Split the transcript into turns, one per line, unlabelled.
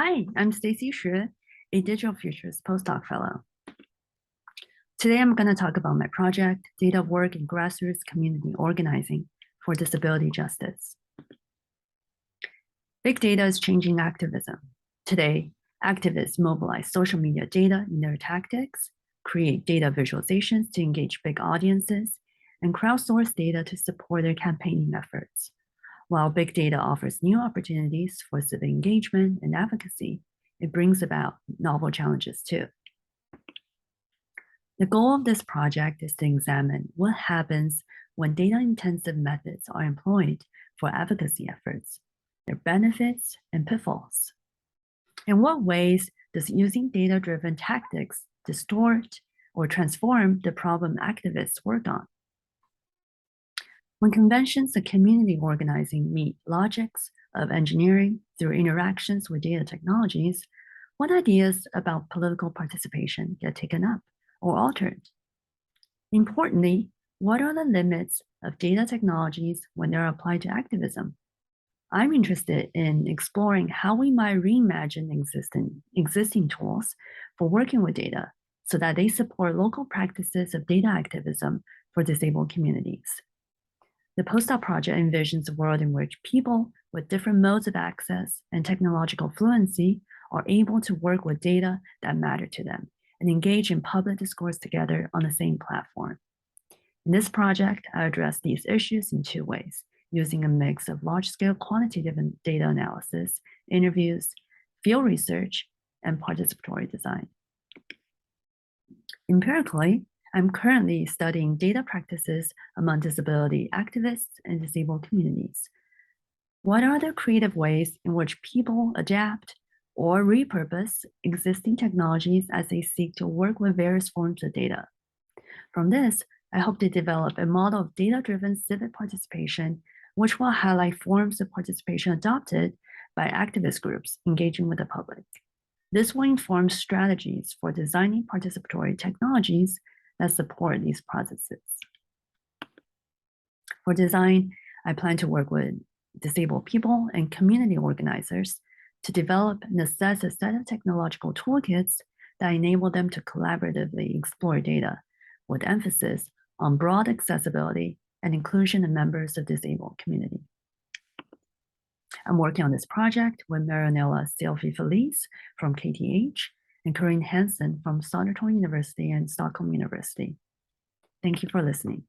Hi, I'm Stacy Xue, a Digital Futures postdoc fellow. Today, I'm going to talk about my project, Data Work in Grassroots Community Organizing for Disability Justice. Big data is changing activism. Today, activists mobilize social media data in their tactics, create data visualizations to engage big audiences, and crowdsource data to support their campaigning efforts. While big data offers new opportunities for civic engagement and advocacy, it brings about novel challenges too. The goal of this project is to examine what happens when data-intensive methods are employed for advocacy efforts, their benefits and pitfalls. In what ways does using data-driven tactics distort or transform the problem activists work on? When conventions of community organizing meet logics of engineering through interactions with data technologies, what ideas about political participation get taken up or altered? Importantly, what are the limits of data technologies when they're applied to activism? I'm interested in exploring how we might reimagine existing tools for working with data so that they support local practices of data activism for disabled communities. The postdoc project envisions a world in which people with different modes of access and technological fluency are able to work with data that matter to them and engage in public discourse together on the same platform. In this project, I address these issues in two ways, using a mix of large-scale quantitative data analysis, interviews, field research, and participatory design. Empirically, I'm currently studying data practices among disability activists and disabled communities. What are the creative ways in which people adapt or repurpose existing technologies as they seek to work with various forms of data? From this, I hope to develop a model of data-driven civic participation, which will highlight forms of participation adopted by activist groups engaging with the public. This will inform strategies for designing participatory technologies that support these processes. For design, I plan to work with disabled people and community organizers to develop and assess a set of technological toolkits that enable them to collaboratively explore data with emphasis on broad accessibility and inclusion of members of disabled community. I'm working on this project with Marinella Silvi Felice from KTH and Corinne Hansen from Södertörn University and Stockholm University. Thank you for listening.